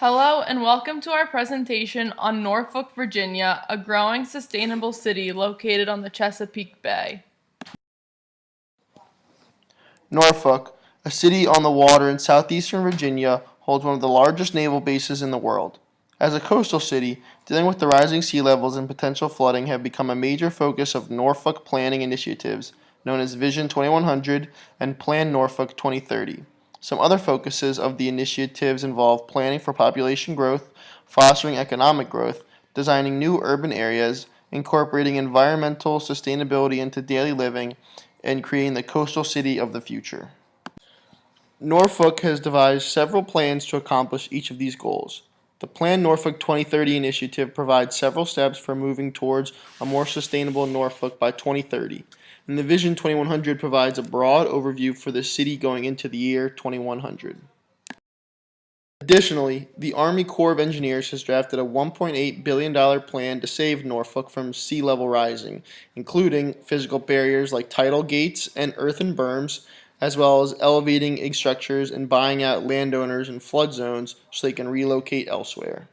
Hello and welcome to our presentation on Norfolk, Virginia, a growing sustainable city located on the Chesapeake Bay. Norfolk, a city on the water in southeastern Virginia, holds one of the largest naval bases in the world. As a coastal city, dealing with the rising sea levels and potential flooding have become a major focus of Norfolk planning initiatives known as Vision 2100 and Plan Norfolk 2030. Some other focuses of the initiatives involve planning for population growth, fostering economic growth, designing new urban areas, incorporating environmental sustainability into daily living, and creating the coastal city of the future. Norfolk has devised several plans to accomplish each of these goals. The Plan Norfolk 2030 initiative provides several steps for moving towards a more sustainable Norfolk by 2030, and the Vision 2100 provides a broad overview for the city going into the year 2100. Additionally, the Army Corps of Engineers has drafted a $1.8 billion plan to save Norfolk from sea level rising, including physical barriers like tidal gates and earthen berms, as well as elevating egg structures and buying out landowners in flood zones so they can relocate elsewhere.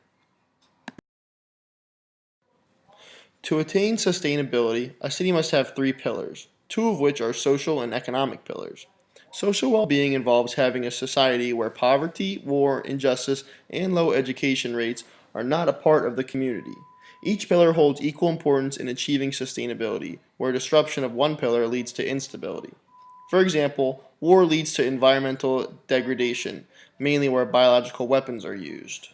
To attain sustainability, a city must have three pillars, two of which are social and economic pillars. Social well-being involves having a society where poverty, war, injustice, and low education rates are not a part of the community. Each pillar holds equal importance in achieving sustainability, where disruption of one pillar leads to instability. For example, war leads to environmental degradation, mainly where biological weapons are used.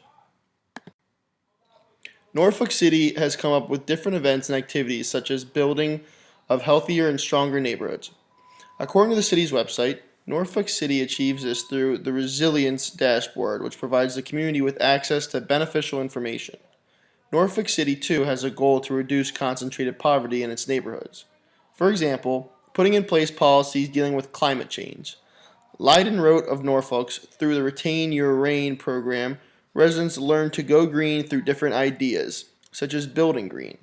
Norfolk City has come up with different events and activities such as building of healthier and stronger neighborhoods. According to the city's website, Norfolk City achieves this through the Resilience Dashboard, which provides the community with access to beneficial information. Norfolk City, too, has a goal to reduce concentrated poverty in its neighborhoods. For example, putting in place policies dealing with climate change. Leiden wrote of Norfolk's through the Retain Your Rain program, residents learn to go green through different ideas, such as building green.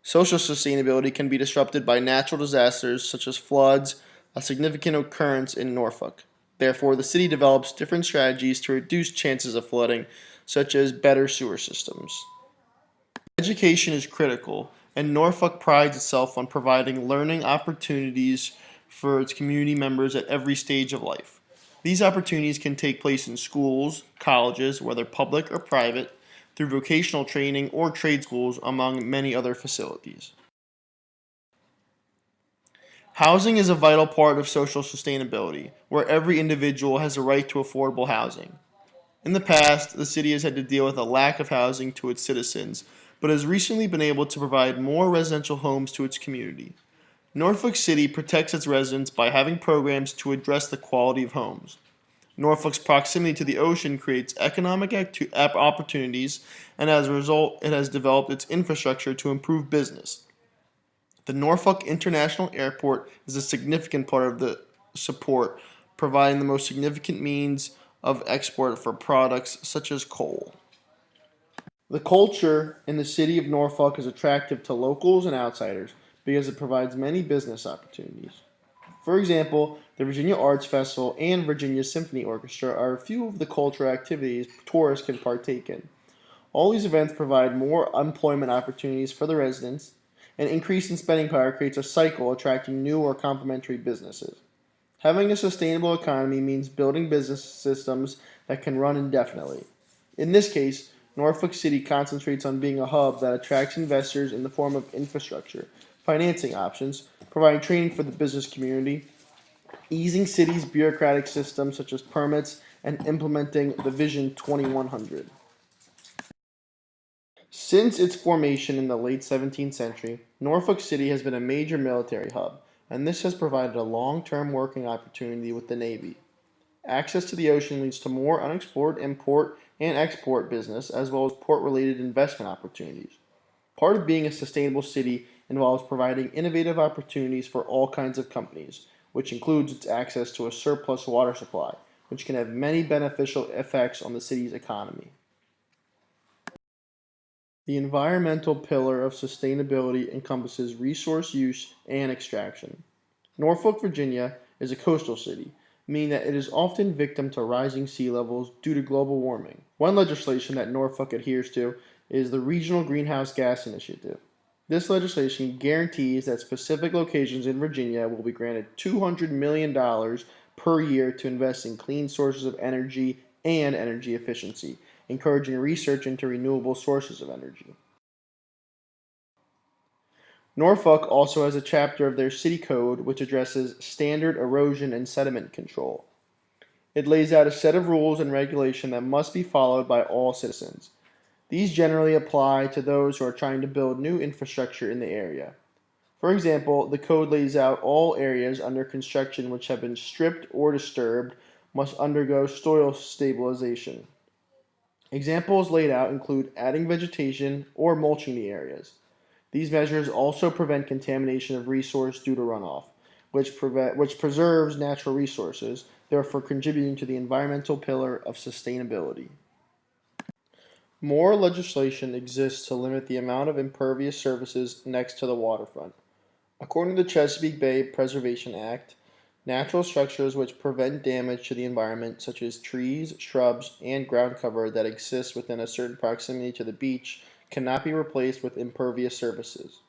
Social sustainability can be disrupted by natural disasters such as floods, a significant occurrence in Norfolk. Therefore, the city develops different strategies to reduce chances of flooding, such as better sewer systems. Education is critical, and Norfolk prides itself on providing learning opportunities for its community members at every stage of life. These opportunities can take place in schools, colleges, whether public or private, through vocational training or trade schools, among many other facilities. Housing is a vital part of social sustainability, where every individual has a right to affordable housing. In the past, the city has had to deal with a lack of housing to its citizens, but has recently been able to provide more residential homes to its community. Norfolk City protects its residents by having programs to address the quality of homes. Norfolk's proximity to the ocean creates economic opportunities, and as a result, it has developed its infrastructure to improve business. The Norfolk International Airport is a significant part of the support, providing the most significant means of export for products such as coal. The culture in the city of Norfolk is attractive to locals and outsiders because it provides many business opportunities. For example, the Virginia Arts Festival and Virginia Symphony Orchestra are a few of the cultural activities tourists can partake in. All these events provide more employment opportunities for the residents. An increase in spending power creates a cycle attracting new or complementary businesses. Having a sustainable economy means building business systems that can run indefinitely. In this case, Norfolk City concentrates on being a hub that attracts investors in the form of infrastructure, financing options, providing training for the business community, easing cities' bureaucratic systems such as permits, and implementing the Vision 2100. Since its formation in the late 17th century, Norfolk City has been a major military hub, and this has provided a long-term working opportunity with the Navy. Access to the ocean leads to more unexplored import and export business, as well as port-related investment opportunities. Part of being a sustainable city involves providing innovative opportunities for all kinds of companies, which includes its access to a surplus water supply, which can have many beneficial effects on the city's economy. The environmental pillar of sustainability encompasses resource use and extraction. Norfolk, Virginia is a coastal city, meaning that it is often victim to rising sea levels due to global warming. One legislation that Norfolk adheres to is the Regional Greenhouse Gas Initiative. This legislation guarantees that specific locations in Virginia will be granted $200 million per year to invest in clean sources of energy and energy efficiency, encouraging research into renewable sources of energy. Norfolk also has a chapter of their city code which addresses standard erosion and sediment control. It lays out a set of rules and regulation that must be followed by all citizens. These generally apply to those who are trying to build new infrastructure in the area. For example, the code lays out all areas under construction which have been stripped or disturbed must undergo soil stabilization. Examples laid out include adding vegetation or mulching the areas. These measures also prevent contamination of resource due to runoff, which preserves natural resources, therefore contributing to the environmental pillar of sustainability. More legislation exists to limit the amount of impervious surfaces next to the waterfront. According to the Chesapeake Bay Preservation Act, natural structures which prevent damage to the environment, such as trees, shrubs, and ground cover that exist within a certain proximity to the beach, cannot be replaced with impervious surfaces.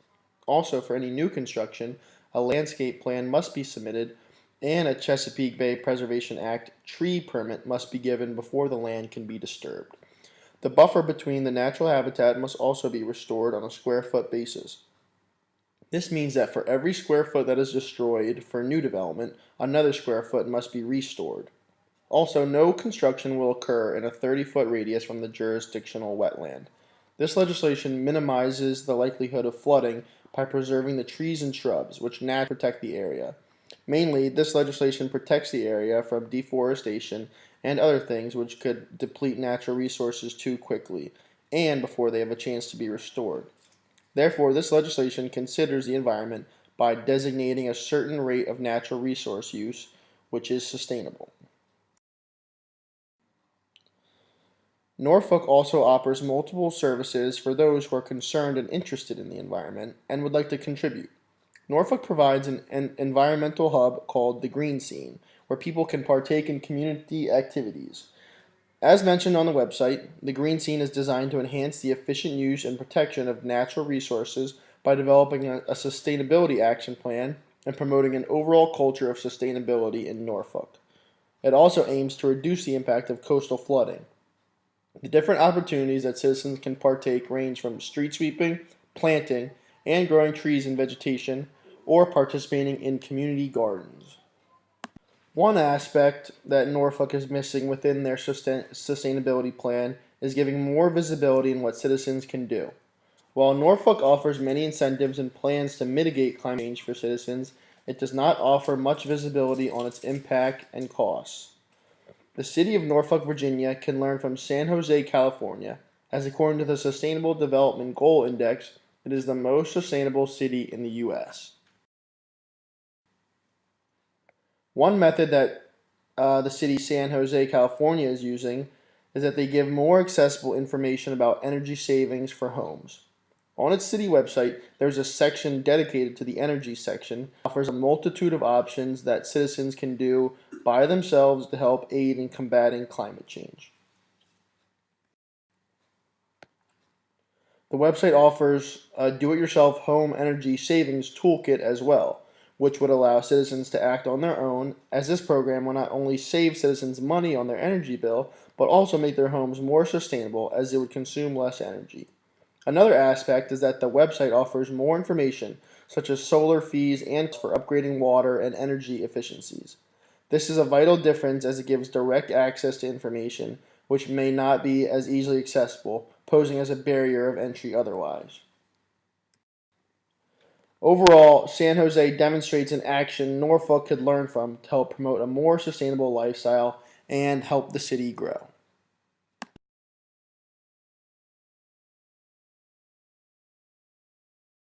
Also, for any new construction, a landscape plan must be submitted, and a Chesapeake Bay Preservation Act tree permit must be given before the land can be disturbed. The buffer between the natural habitat must also be restored on a square foot basis. This means that for every square foot that is destroyed for new development, another square foot must be restored. Also, no construction will occur in a 30-foot radius from the jurisdictional wetland. This legislation minimizes the likelihood of flooding by preserving the trees and shrubs, which naturally protect the area. Mainly, this legislation protects the area from deforestation and other things which could deplete natural resources too quickly and before they have a chance to be restored. Therefore, this legislation considers the environment by designating a certain rate of natural resource use which is sustainable. Norfolk also offers multiple services for those who are concerned and interested in the environment and would like to contribute. Norfolk provides an environmental hub called the Green Scene, where people can partake in community activities. As mentioned on the website, the Green Scene is designed to enhance the efficient use and protection of natural resources by developing a sustainability action plan and promoting an overall culture of sustainability in Norfolk. It also aims to reduce the impact of coastal flooding. The different opportunities that citizens can partake range from street sweeping, planting, and growing trees and vegetation, or participating in community gardens. One aspect that Norfolk is missing within their sustainability plan is giving more visibility in what citizens can do. While Norfolk offers many incentives and plans to mitigate climate change for citizens, it does not offer much visibility on its impact and costs. The city of Norfolk, Virginia can learn from San Jose, California, as according to the Sustainable Development Goal Index, it is the most sustainable city in the U.S. One method that the city of San Jose, California is using is that they give more accessible information about energy savings for homes. On its city website, there's a section dedicated to the energy section, offers a multitude of options that citizens can do by themselves to help aid in combating climate change. The website offers a do-it-yourself home energy savings toolkit as well, which would allow citizens to act on their own, as this program will not only save citizens money on their energy bill, but also make their homes more sustainable as they would consume less energy. Another aspect is that the website offers more information, such as solar fees and for upgrading water and energy efficiencies. This is a vital difference as it gives direct access to information, which may not be as easily accessible, posing as a barrier of entry otherwise. Overall, San Jose demonstrates an action Norfolk could learn from to help promote a more sustainable lifestyle and help the city grow.